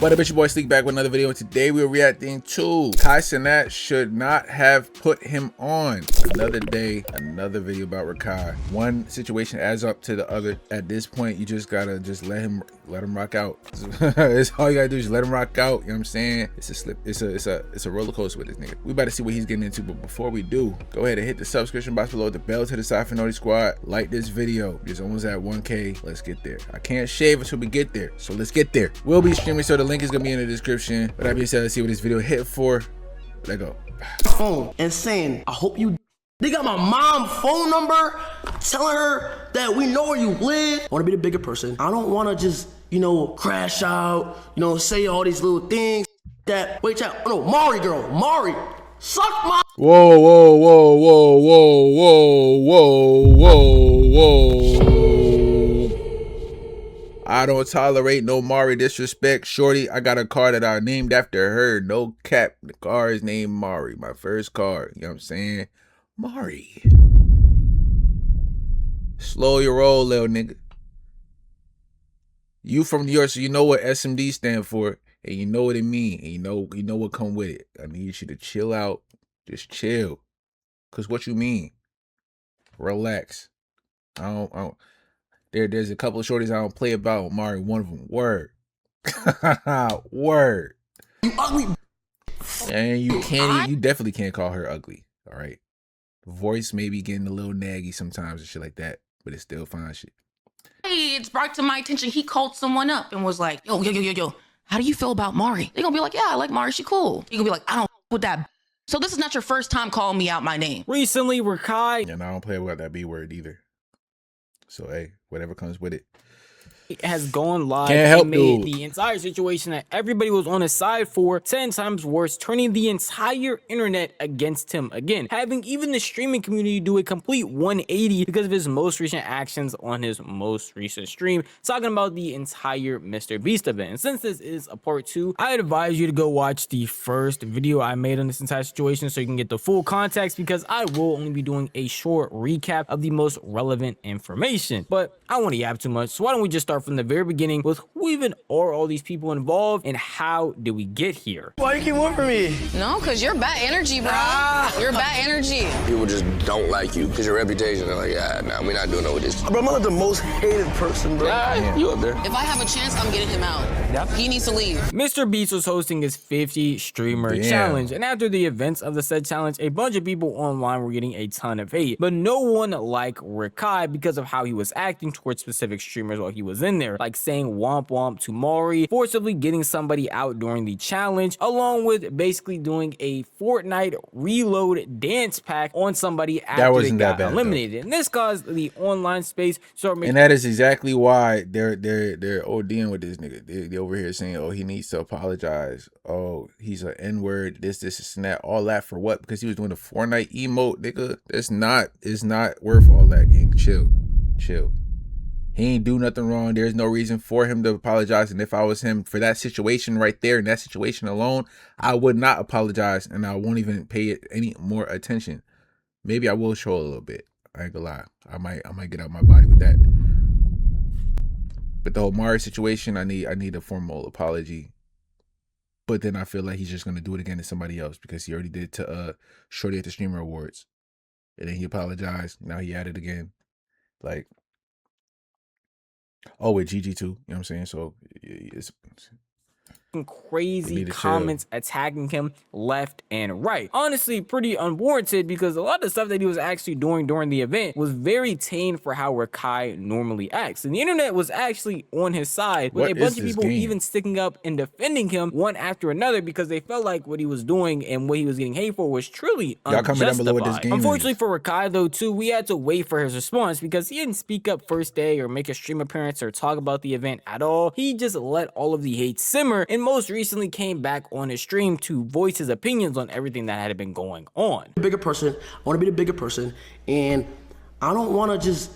What up, it's your boy Sleek back with another video, and today we're reacting to Cenat should not have put him on. Another day, another video about Rakai. One situation adds up to the other. At this point, you just gotta let him rock out. It's all you gotta do is let him rock out. You know what I'm saying? It's a roller coaster with this nigga. We about to see what he's getting into, but before we do, go ahead and hit the subscription box below, the bell to the side for Naughty Squad. Like this video. It's almost at 1K. Let's get there. I can't shave until we get there, so let's get there. We'll be streaming, so the link is gonna be in the description. But that being said, let's see what this video hit for. Let go. Phone and saying, I hope you. They got my mom's phone number, telling her that we know where you live. I want to be the bigger person. I don't want to just, crash out, say all these little things that. Wait, chat. Oh no, Mari girl, Mari, suck my. Whoa, whoa, whoa, whoa, whoa, whoa, whoa, whoa. I don't tolerate no Mari disrespect. Shorty, I got a car that I named after her. No cap. The car is named Mari. My first car. You know what I'm saying? Mari. Slow your roll, little nigga. You from New York, so you know what SMD stand for. And you know what it mean. And you know what come with it. I need you to chill out. Just chill. Cause what you mean? Relax. I don't. There's a couple of shorties I don't play about. Mari, one of them. Word. Word. You ugly. And you definitely can't call her ugly. All right. Voice may be getting a little naggy sometimes and shit like that, but it's still fine shit. Hey, it's brought to my attention. He called someone up and was like, yo. How do you feel about Mari? They're gonna be like, yeah, I like Mari. She cool. You're gonna be like, I don't with that. So this is not your first time calling me out my name. Recently, Rakai, and I don't play with that B word either. So hey, whatever comes with it. it has gone live and made the entire situation that everybody was on his side for 10 times worse, turning the entire internet against him again, having even the streaming community do a complete 180 because of his most recent actions on his most recent stream, talking about the entire Mr. Beast event. And since this is a part 2, I advise you to go watch the first video I made on this entire situation so you can get the full context, because I will only be doing a short recap of the most relevant information. But I don't want to yap too much, so why don't we just start from the very beginning with who even are all these people involved and how did we get here? Why you keep working for me? No, because you're bad energy, bro. You're bad energy. People just don't like you because your reputation. They're like, nah, we're not doing no with this. Bro, I'm like the most hated person, bro. Yeah, you up there. If I have a chance, I'm getting him out. Yep. He needs to leave. Mr. Beast was hosting his 50 streamer challenge, and after the events of the said challenge, a bunch of people online were getting a ton of hate, but no one liked Rakai because of how he was acting towards specific streamers while he was in there, like saying womp womp to Mari, forcibly getting somebody out during the challenge, along with basically doing a Fortnite reload dance pack on somebody after they got eliminated. And this caused the online space start making. And that is exactly why they're ODing with this nigga. They over here saying, oh, he needs to apologize. Oh, he's an N-word. This and that. All that for what? Because he was doing a Fortnite emote, nigga. It's not worth all that, gang. Chill. He ain't do nothing wrong. There's no reason for him to apologize. And if I was him, for that situation right there, and that situation alone, I would not apologize, and I won't even pay it any more attention. Maybe I will show a little bit. I ain't gonna lie. I might get out my body with that. But the whole Mari situation, I need a formal apology. But then I feel like he's just gonna do it again to somebody else, because he already did to Shorty at the Streamer Awards. And then he apologized. Now he at it again. Like, oh, with GG too, you know what I'm saying? So it's crazy comments attacking him left and right. Honestly, pretty unwarranted, because a lot of the stuff that he was actually doing during the event was very tame for how Rakai normally acts. And the internet was actually on his side, with a bunch of people even sticking up and defending him one after another, because they felt like what he was doing and what he was getting hate for was truly unjustified. Unfortunately for Rakai though too, we had to wait for his response, because he didn't speak up first day or make a stream appearance or talk about the event at all. He just let all of the hate simmer, and most recently came back on his stream to voice his opinions on everything that had been going on. Bigger person, I want to be the bigger person, and I don't want to just,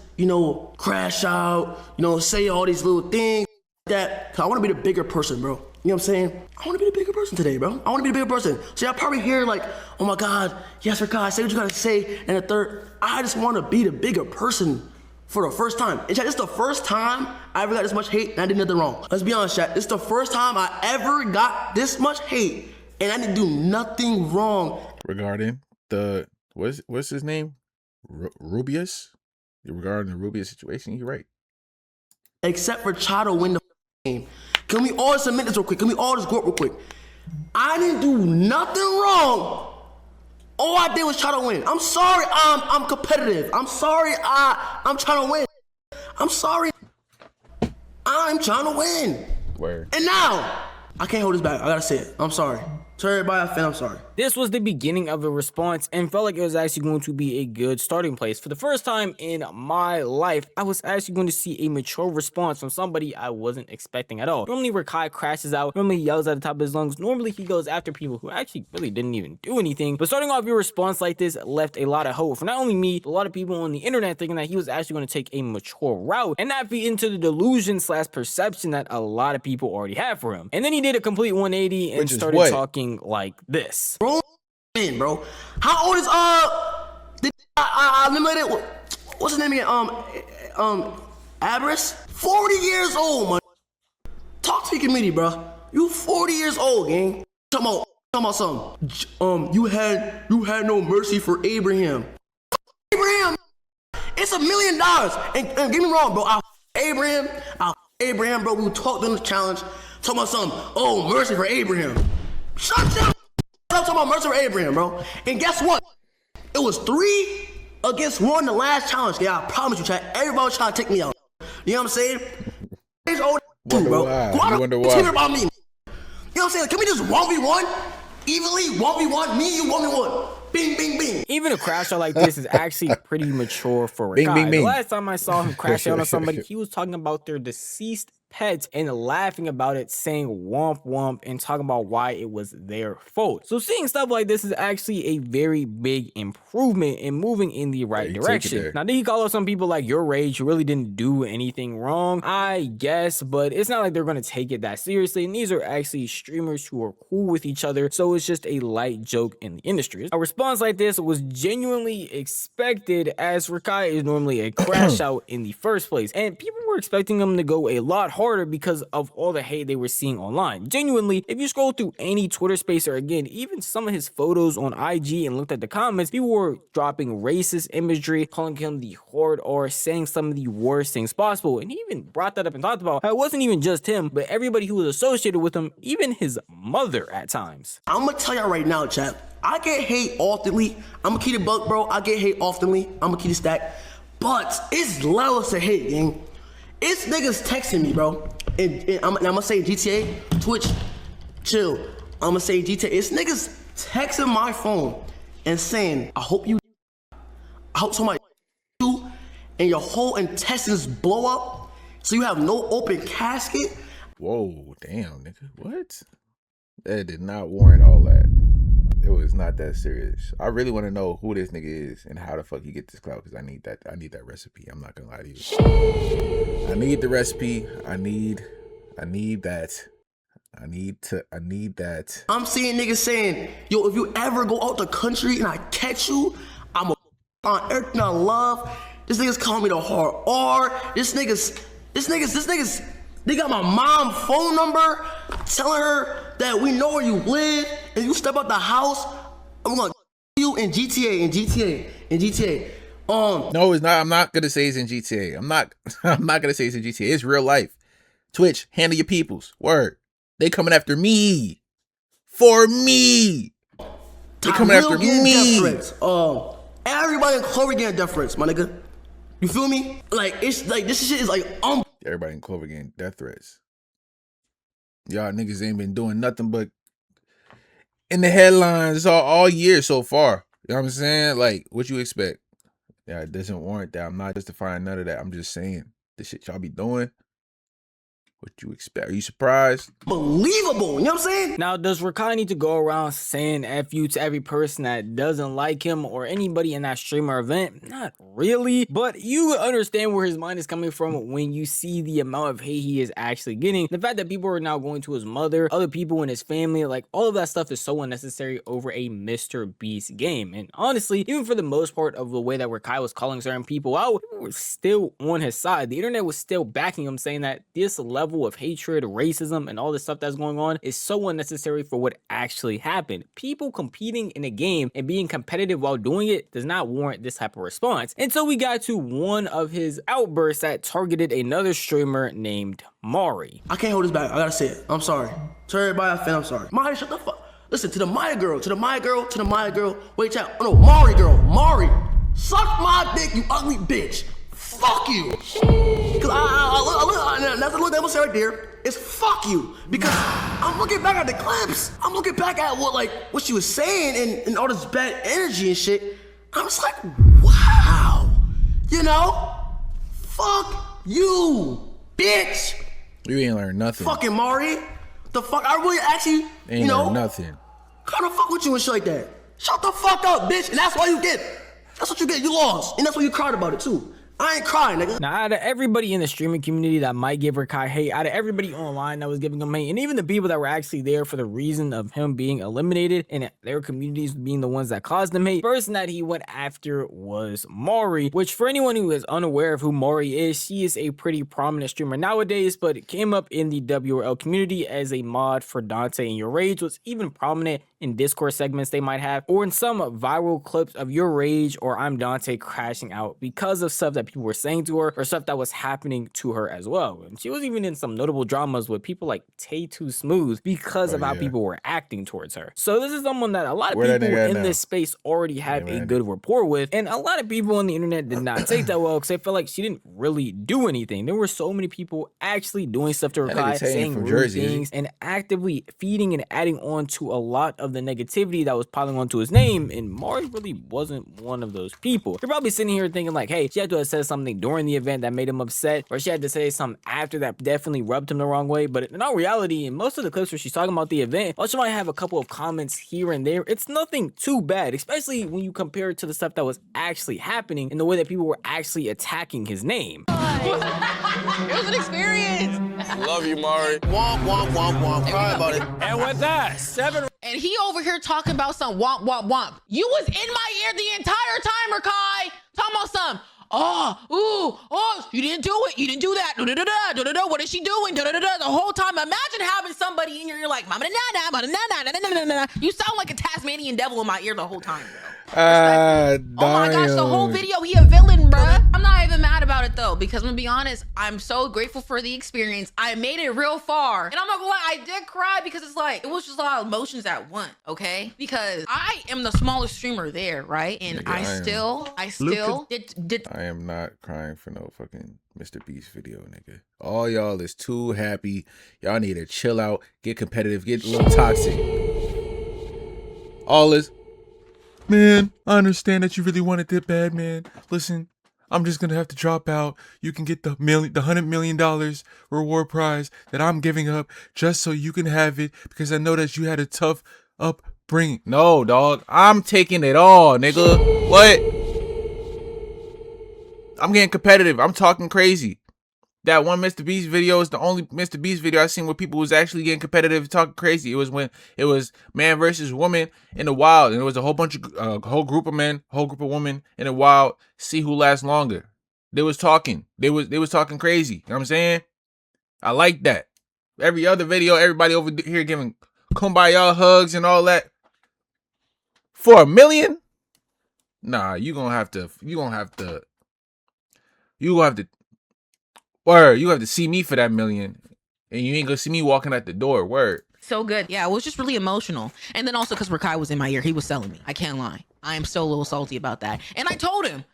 crash out, say all these little things that, cause I want to be the bigger person, bro. You know what I'm saying? I want to be the bigger person today, bro. I want to be the bigger person. So y'all probably hear like, oh my God, yes, Rakai, say what you gotta say, and the third, I just want to be the bigger person for the first time. And chat, it's the first time I ever got this much hate and I did nothing wrong. Let's be honest, chat. It's the first time I ever got this much hate and I didn't do nothing wrong. Regarding the what's his name? Rubius? Regarding the Rubius situation, you're right. Except for try to win the game. Can we all submit this real quick? Can we all just go up real quick? I didn't do nothing wrong. All I did was try to win. I'm sorry I'm competitive. I'm sorry I'm trying to win. I'm sorry I'm trying to win. Where? And now, I can't hold this back. I gotta say it. I'm sorry. To everybody, I'm sorry. This was the beginning of a response and felt like it was actually going to be a good starting place. For the first time in my life, I was actually going to see a mature response from somebody I wasn't expecting at all. Normally Rakai crashes out, normally he yells at the top of his lungs, normally he goes after people who actually really didn't even do anything. But starting off your response like this left a lot of hope for not only me, but a lot of people on the internet thinking that he was actually going to take a mature route and not be into the delusion / perception that a lot of people already have for him. And then he did a complete 180 and started talking like this. Bro, how old is I eliminated, what's his name again? Abris? 40 years old, man. Talk to your community, bro. You 40 years old, gang. Talking about something. You had no mercy for Abraham. Abraham, it's $1 million. And get me wrong, bro. Abraham, bro. We talked on the challenge. Talking about something. Oh, mercy for Abraham. Shut up. I'm talking about mercy for Abraham, bro. And guess what? It was 3 against 1 the last challenge. Yeah, I promise you, chat. Everybody was trying to take me out. You know what I'm saying? Wonder bro. why. You wonder why. About me. You know what I'm saying? Can we just 1v1? Evenly 1v1? Me, you 1v1. Bing, bing, bing. Even a crash out like this is actually pretty mature for Rakai. Bing, bing, bing. The last time I saw him crash out on somebody, he was talking about their deceased pets and laughing about it, saying womp womp and talking about why it was their fault. So seeing stuff like this is actually a very big improvement and moving in the right direction. Now, did he call out some people like your rage? You really didn't do anything wrong, I guess, but it's not like they're going to take it that seriously. And these are actually streamers who are cool with each other, so it's just a light joke in the industry. A response like this was genuinely expected, as Rakai is normally a crash out in the first place, and people were expecting him to go a lot harder because of all the hate they were seeing online. Genuinely, if you scroll through any Twitter space or again, even some of his photos on IG and looked at the comments, people were dropping racist imagery, calling him the horde or saying some of the worst things possible. And he even brought that up and talked about how it wasn't even just him, but everybody who was associated with him, even his mother at times. I'm gonna tell y'all right now, chat. I get hate oftenly. I'm gonna keep it buck, bro. I get hate oftenly. I'm gonna keep it stacked. But it's levels to hate, gang. It's niggas texting me, bro. And I'm gonna say GTA, Twitch, chill. I'm gonna say GTA. It's niggas texting my phone and saying, I hope somebody you and your whole intestines blow up so you have no open casket. Whoa, damn, nigga. What? That did not warrant all that. It was not that serious. I really want to know who this nigga is and how the fuck he get this clout, because I need that recipe. I'm not gonna lie to you. I need the recipe. I need that. I need that. I'm seeing niggas saying, yo, if you ever go out the country and I catch you, I'm on everything I love. This nigga's calling me the hard R. This niggas, they got my mom phone number, telling her that we know where you live, and you step out the house, I'm gonna you in GTA. No, it's not. I'm not gonna say it's in GTA. I'm not gonna say it's in GTA. It's real life. Twitch, handle your peoples. Word. They coming after me. For me. They coming after me. Everybody in Clover getting death threats, my nigga. You feel me? Like, it's like, this shit is like, everybody in Clover getting death threats. Y'all niggas ain't been doing nothing but in the headlines all year so far. You know what I'm saying? Like, what you expect? Yeah, it doesn't warrant that. I'm not justifying none of that. I'm just saying the shit y'all be doing. What you expect? Are you surprised? Believable. You know what I'm saying? Now, does Rakai need to go around saying F you to every person that doesn't like him or anybody in that streamer event? Not really, but you understand where his mind is coming from when you see the amount of hate he is actually getting. The fact that people are now going to his mother, other people in his family, like all of that stuff is so unnecessary over a Mr. Beast game. And honestly, even for the most part of the way that Rakai was calling certain people out, people were still on his side. The internet was still backing him, saying that this level of hatred, racism, and all this stuff that's going on is so unnecessary for what actually happened. People competing in a game and being competitive while doing it does not warrant this type of response. And so we got to one of his outbursts that targeted another streamer named Mari. I can't hold this back. I gotta say it. I'm sorry. To everybody I fan, I'm sorry. Mari, shut the fuck. Listen, to the Maya girl, to the Maya girl, to the Maya girl. Wait, chat. Oh no, Mari girl. Mari. Suck my dick, you ugly bitch. Fuck you. Cause that's the look that was right there. It's fuck you. Because I'm looking back at the clips. I'm looking back at what she was saying and all this bad energy and shit. I'm just like, wow. You know? Fuck you, bitch. You ain't learned nothing. Fucking Mari. The fuck? I really actually, Ain't learned nothing. Kind of fuck with you and shit like that. Shut the fuck up, bitch. And that's why you get. That's what you get. You lost. And that's why you cried about it too. I ain't crying, nigga. Now, out of everybody in the streaming community that might give Rakai hate, out of everybody online that was giving him hate, and even the people that were actually there for the reason of him being eliminated and their communities being the ones that caused him hate, the person that he went after was Mari, which for anyone who is unaware of who Mari is, she is a pretty prominent streamer nowadays, but it came up in the WRL community as a mod for Dante and Your Rage, was even prominent in Discord segments they might have, or in some viral clips of Your Rage or I'm Dante crashing out because of stuff that people were saying to her or stuff that was happening to her as well. And she was even in some notable dramas with people like Tay Too Smooth because of how people were acting towards her. So this is someone that a lot of people in this space already have a good rapport with, and a lot of people on the internet did not take that well because they felt like she didn't really do anything. There were so many people actually doing stuff to Rakai, saying rude things, and actively feeding and adding on to a lot of the negativity that was piling onto his name, and Mari really wasn't one of those people. You're probably sitting here thinking like, hey, she had to have said something during the event that made him upset, or she had to say something after that definitely rubbed him the wrong way. But in all reality, in most of the clips where she's talking about the event, while she might have a couple of comments here and there, it's nothing too bad, especially when you compare it to the stuff that was actually happening and the way that people were actually attacking his name. It was an experience. Love you, Mari. Womp, womp, womp, womp. Cry about it. And with that, 7. And he over here talking about some womp, womp, womp. You was in my ear the entire time, Rakai. Talking about some, you didn't do it. You didn't do that. What is she doing? The whole time. Imagine having somebody in your ear like, you sound like a Tasmanian devil in my ear the whole time, bro. Oh my gosh, the whole video, he a villain, bruh. I'm not even mad about it though, because I'm gonna be honest, I'm so grateful for the experience. I made it real far. And I'm not gonna lie, I did cry because it's like, it was just a lot of emotions at once, okay? Because I am the smallest streamer there, right? And Nigga, I still did. I am not crying for no fucking Mr. Beast video, nigga. All y'all is too happy. Y'all need to chill out, get competitive, get a little toxic. All this, man, I understand that you really wanted it bad, man. Listen, I'm just gonna have to drop out. You can get the $100 million reward prize that I'm giving up just so you can have it because I know that you had a tough upbringing. No, dog, I'm taking it all, nigga. What? I'm getting competitive. I'm talking crazy. That one Mr. Beast video is the only Mr. Beast video I've seen where people was actually getting competitive, talking crazy. It was when it was man versus woman in the wild, and it was a whole bunch of whole group of men, whole group of women in the wild. See who lasts longer. They was talking. They was talking crazy. You know what I'm saying? I like that. Every other video, everybody over here giving kumbaya hugs and all that for $1 million. Nah, you gonna have to. Word, you have to see me for that $1 million. And you ain't gonna see me walking out the door. Word. So good. Yeah, it was just really emotional. And then also because Rakai was in my ear, he was selling me. I can't lie. I am so a little salty about that. And I told him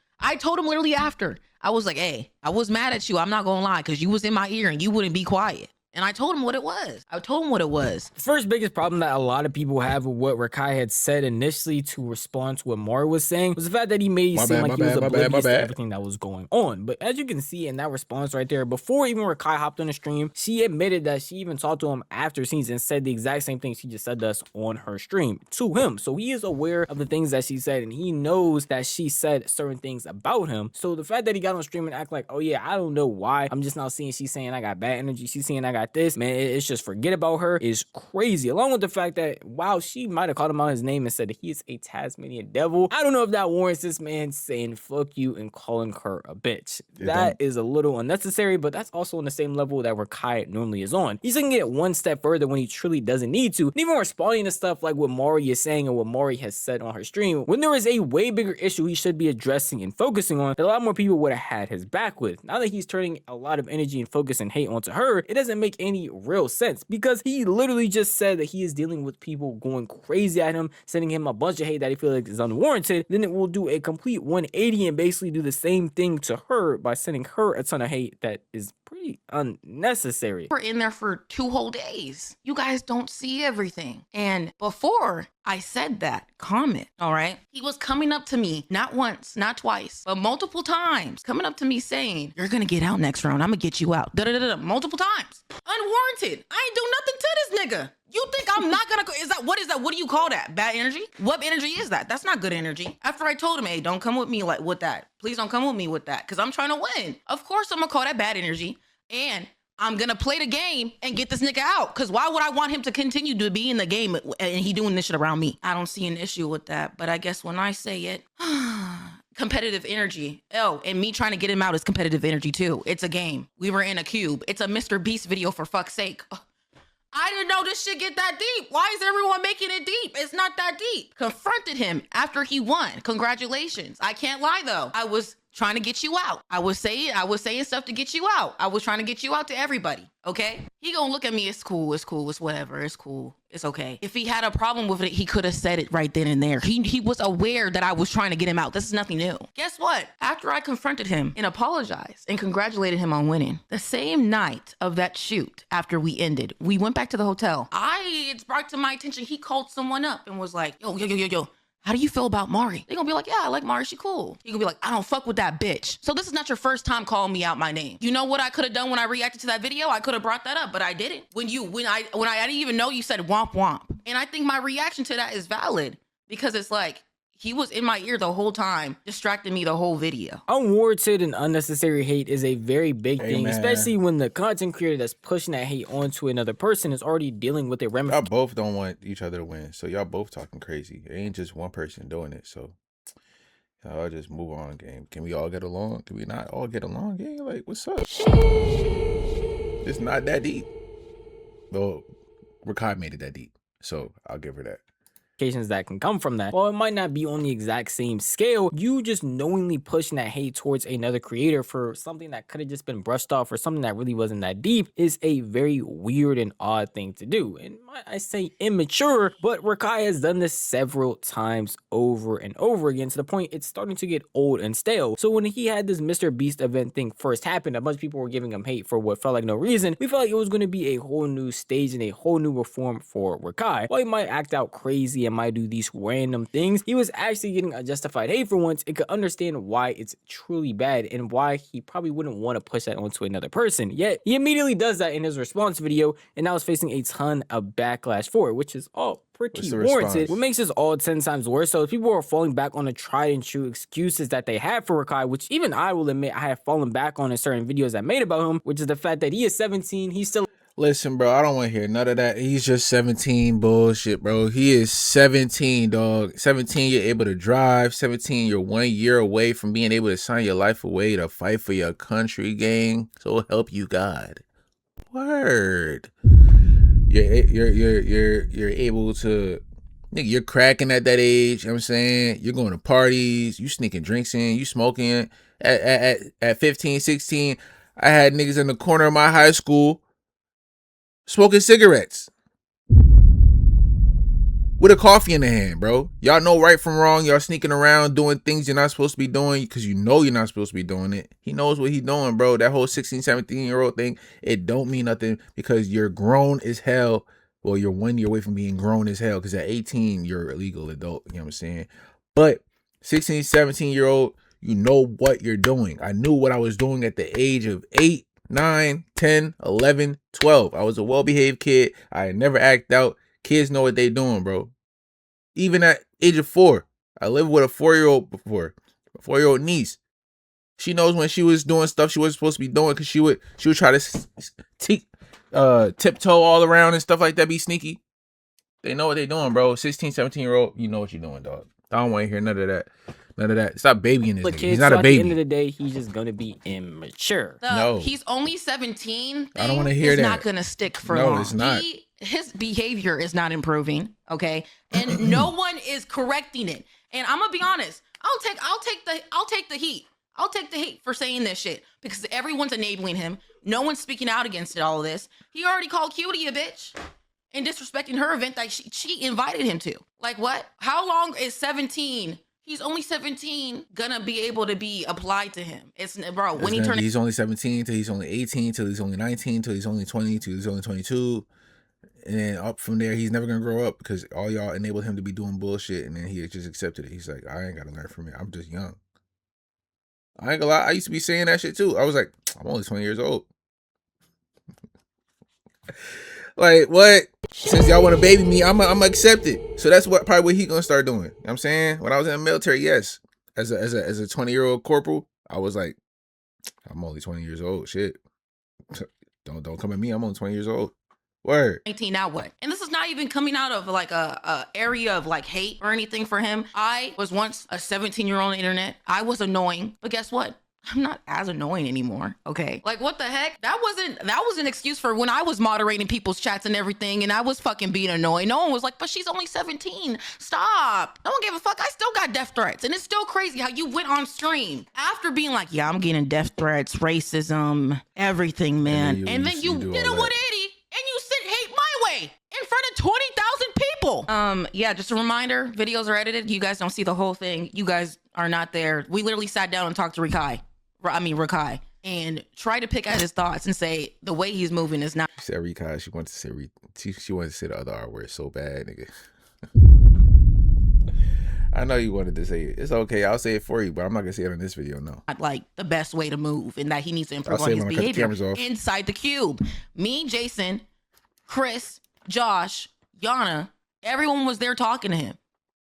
literally after. I was like, hey, I was mad at you. I'm not gonna lie, because you was in my ear and you wouldn't be quiet. And I told him what it was. The first biggest problem that a lot of people have with what Rakai had said initially to respond to what Mari was saying was the fact that he made it seem like he was oblivious to everything that was going on. But as you can see in that response right there, before even Rakai hopped on the stream, she admitted that she even talked to him after scenes and said the exact same thing she just said to us on her stream to him. So he is aware of the things that she said, and he knows that she said certain things about him. So the fact that he got on stream and act like, oh yeah, I don't know why, I'm just now seeing she's saying I got bad energy, she's saying I got this, man, it's just forget about her, is crazy. Along with the fact that, wow, she might have called him out his name and said that he is a Tasmanian devil. I don't know if that warrants this man saying fuck you and calling her a bitch. That is a little unnecessary, but that's also on the same level that Rakai normally is on. He's gonna get one step further when he truly doesn't need to, and even responding to stuff like what Mari is saying and what Mari has said on her stream, when there is a way bigger issue he should be addressing and focusing on that a lot more people would have had his back with. Now that he's turning a lot of energy and focus and hate onto her, it doesn't make any real sense, because he literally just said that he is dealing with people going crazy at him, sending him a bunch of hate that he feels like is unwarranted. Then it will do a complete 180 and basically do the same thing to her by sending her a ton of hate that is pretty unnecessary. We're in there for 2 whole days. You guys don't see everything. And before I said that comment, all right, he was coming up to me, not once, not twice, but multiple times, coming up to me saying, you're gonna get out next round, I'm gonna get you out, multiple times. Unwarranted. I ain't do nothing to this nigga. You think I'm not gonna, what do you call that? Bad energy? What energy is that? That's not good energy. After I told him, hey, don't come with me like with that. Please don't come with me with that, because I'm trying to win. Of course I'm gonna call that bad energy, and I'm gonna play the game and get this nigga out, because why would I want him to continue to be in the game and he doing this shit around me? I don't see an issue with that, but I guess when I say it, competitive energy. Oh, and me trying to get him out is competitive energy too. It's a game. We were in a cube. It's a Mr. Beast video, for fuck's sake. I didn't know this shit get that deep. Why is everyone making it deep? It's not that deep. Confronted him after he won. Congratulations. I can't lie though. I was trying to get you out. I was saying stuff to get you out. I was trying to get you out to everybody, okay? He gonna look at me, it's cool, it's whatever, it's cool, it's okay. If he had a problem with it, he could have said it right then and there. He was aware that I was trying to get him out. This is nothing new. Guess what? After I confronted him and apologized and congratulated him on winning, the same night of that shoot, after we ended, we went back to the hotel. It's brought to my attention, he called someone up and was like, yo, how do you feel about Mari? They gonna be like, yeah, I like Mari, she cool. He gonna be like, I don't fuck with that bitch. So this is not your first time calling me out my name. You know what I could have done when I reacted to that video? I could have brought that up, but I didn't. When I didn't even know you said womp womp. And I think my reaction to that is valid, because it's like, he was in my ear the whole time, distracting me the whole video. Unwarranted and unnecessary hate is a very big thing, especially when the content creator that's pushing that hate onto another person is already dealing with a remedy. Y'all both don't want each other to win, so y'all both talking crazy. It ain't just one person doing it, so I'll just move on, game. Can we all get along? Can we not all get along, game? Like, what's up? It's not that deep. Though Rakai made it that deep, so I'll give her that. That can come from that. While it might not be on the exact same scale, you just knowingly pushing that hate towards another creator for something that could have just been brushed off or something that really wasn't that deep is a very weird and odd thing to do. And I say immature, but Rakai has done this several times over and over again, to the point it's starting to get old and stale. So when he had this Mr. Beast event thing first happen, a bunch of people were giving him hate for what felt like no reason. We felt like it was going to be a whole new stage and a whole new reform for Rakai. While he might act out crazy and might do these random things, he was actually getting a justified hate for once, and could understand why it's truly bad and why he probably wouldn't want to push that onto another person. Yet he immediately does that in his response video, and now is facing a ton of backlash for it, which is all pretty warranted. What makes this all 10 times worse, so people are falling back on the tried and true excuses that they had for Rakai, which even I will admit I have fallen back on in certain videos I made about him, which is the fact that he is 17, he's still... Listen, bro, I don't want to hear none of that. He's just 17 bullshit, bro. He is 17, dog. 17, you're able to drive. 17, you're 1 year away from being able to sign your life away to fight for your country, gang. So help you God. Word. You're able to, nigga, you're cracking at that age, you know what I'm saying? You're going to parties, you sneaking drinks in, you smoking. At 15, 16, I had niggas in the corner of my high school smoking cigarettes with a coffee in the hand, bro. Y'all know right from wrong. Y'all sneaking around doing things you're not supposed to be doing because you know you're not supposed to be doing it. He knows what he's doing, bro. That whole 16, 17-year-old thing, it don't mean nothing because you're grown as hell. Well, you're 1 year away from being grown as hell because at 18, you're a legal adult. You know what I'm saying? But 16, 17-year-old, you know what you're doing. I knew what I was doing at the age of 8, 9, 10, 11, 12. I was a well-behaved kid. I never act out. Kids know what they doing, bro. Even at age of 4, I lived with a 4-year-old before, a 4-year-old niece. She knows when she was doing stuff she wasn't supposed to be doing because she would try to tiptoe all around and stuff like that, be sneaky. They know what they doing, bro. 16, 17-year-old, you know what you're doing, dog. I don't want to hear none of that. None of that. Stop babying this nigga. He's not a baby. At the end of the day, he's just gonna be immature. No. He's only 17. I don't want to hear that. It's not gonna stick for long. No, it's not. His behavior is not improving, okay? And no one is correcting it. And I'm gonna be honest. I'll take the heat. I'll take the heat for saying this shit because everyone's enabling him. No one's speaking out against it. All of this. He already called Cutie a bitch and disrespecting her event that she invited him to. Like what? How long is 17? He's only 17 gonna be able to be applied to him. It's bro when he's only 17 till he's only 18 till he's only 19 till he's only 20 till he's only 22, and then up from there he's never gonna grow up because all y'all enabled him to be doing bullshit, and then he just accepted it. He's like, I ain't gotta learn from it. I'm just young. I ain't gonna lie. I used to be saying that shit too. I was like, I'm only 20 years old. Like what? Since y'all want to baby me, I'm accept it. So that's probably what he gonna start doing. You know what I'm saying? When I was in the military, yes. As a 20-year-old corporal, I was like, I'm only 20 years old. Shit. Don't come at me. I'm only 20 years old. Word. 19, now what? And this is not even coming out of like a area of like hate or anything for him. I was once a 17-year-old on the internet. I was annoying, but guess what? I'm not as annoying anymore. Okay. Like what the heck? That was an excuse for when I was moderating people's chats and everything and I was fucking being annoying. No one was like, but she's only 17. Stop. No one gave a fuck. I still got death threats. And it's still crazy how you went on stream after being like, yeah, I'm getting death threats, racism, everything, man. And then you did a 180 and you sent hate my way in front of 20,000 people. Yeah, just a reminder, videos are edited. You guys don't see the whole thing. You guys are not there. We literally sat down and talked to Rakai, and tried to pick at his thoughts and say the way he's moving is not. She said Rakai. She wanted to say the other R word so bad, nigga. I know you wanted to say it. It's okay. I'll say it for you, but I'm not gonna say it in this video. No. Like the best way to move, and that he needs to improve on his behavior inside the cube. Me, Jason, Chris, Josh, Yana, everyone was there talking to him,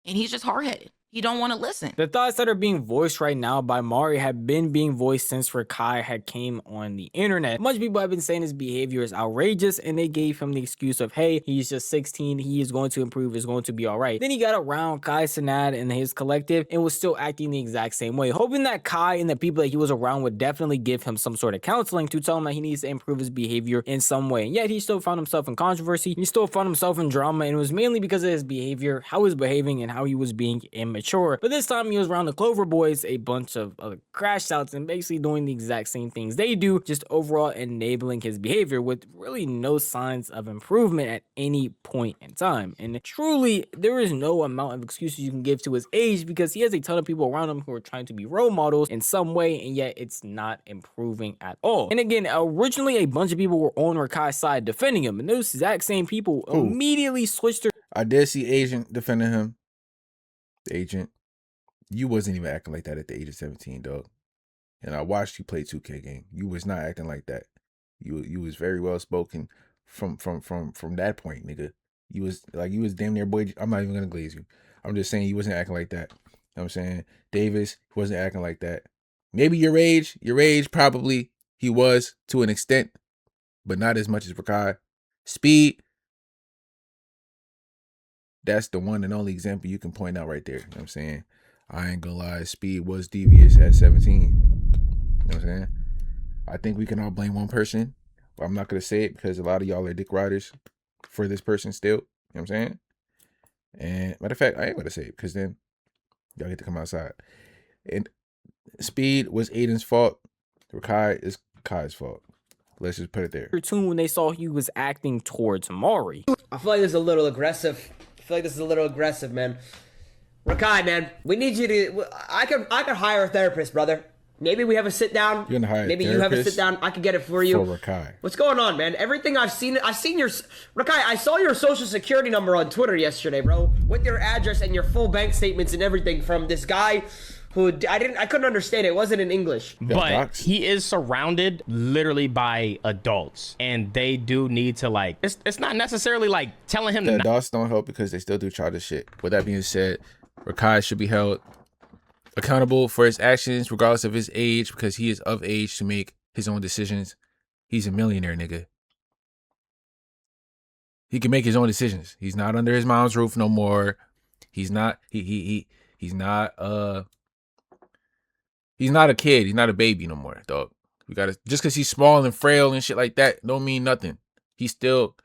and he's just hard-headed. He don't want to listen. The thoughts that are being voiced right now by Mari have been being voiced since Rakai had came on the internet. Much people have been saying his behavior is outrageous, and they gave him the excuse of, hey, he's just 16, he is going to improve, is going to be all right. Then he got around Kai Cenat and his collective and was still acting the exact same way, hoping that Kai and the people that he was around would definitely give him some sort of counseling to tell him that he needs to improve his behavior in some way. And yet he still found himself in controversy, he still found himself in drama, and it was mainly because of his behavior, how he was behaving, and how he was being immature. But this time he was around the Clover Boys, a bunch of crash outs, and basically doing the exact same things they do, just overall enabling his behavior with really no signs of improvement at any point in time. And truly, there is no amount of excuses you can give to his age because he has a ton of people around him who are trying to be role models in some way, and yet it's not improving at all. And again, originally a bunch of people were on Rakai's side defending him, and those exact same people immediately switched their. I did see Agent defending him. The Agent, you wasn't even acting like that at the age of 17, dog. And I watched you play 2K game. You was not acting like that. You was very well spoken from that point, nigga. You was damn near boy. I'm not even gonna glaze you. I'm just saying you wasn't acting like that. You know what I'm saying? Davis wasn't acting like that. Maybe your age probably he was to an extent, but not as much as Rakai. Speed. That's the one and only example you can point out right there. You know what I'm saying? I ain't gonna lie, Speed was devious at 17. You know what I'm saying? I think we can all blame one person. But I'm not gonna say it because a lot of y'all are dick riders for this person still. You know what I'm saying? And matter of fact, I ain't gonna say it because then y'all get to come outside. And Speed was Aiden's fault. Rakai is Kai's fault. Let's just put it there. Tune when they saw he was acting towards Mari. I feel like there's a little aggressive feel like this is a little aggressive, man. Rakai, man, we need you to. I could hire a therapist, brother. Maybe we have a sit down. You're gonna hire Maybe a you have a therapist sit down. I could get it for you. for Rakai. What's going on, man? Everything I've seen your Rakai. I saw your social security number on Twitter yesterday, bro, with your address and your full bank statements and everything from this guy who I couldn't understand it. It wasn't in English. But he is surrounded literally by adults, and they do need to like. It's not necessarily like telling him. The adults don't help because they still do childish shit. With that being said, Rakai should be held accountable for his actions, regardless of his age, because he is of age to make his own decisions. He's a millionaire, nigga. He can make his own decisions. He's not under his mom's roof no more. He's not. He's not. He's not a kid. He's not a baby no more, dog. We gotta just because he's small and frail and shit like that don't mean nothing. He's still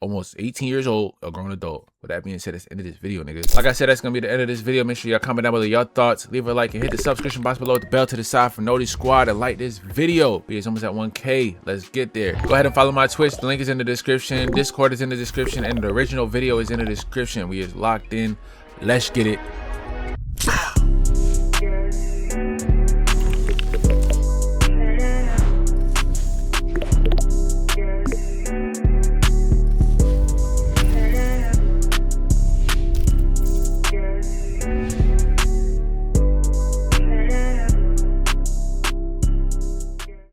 almost 18 years old, a grown adult. With that being said, that's the end of this video, niggas. Like I said, that's gonna be the end of this video. Make sure y'all comment down below your thoughts. Leave a like and hit the subscription box below with the bell to the side for Noti Squad to like this video. It's almost at 1K. Let's get there. Go ahead and follow my Twitch. The link is in the description. Discord is in the description, and the original video is in the description. We is locked in. Let's get it.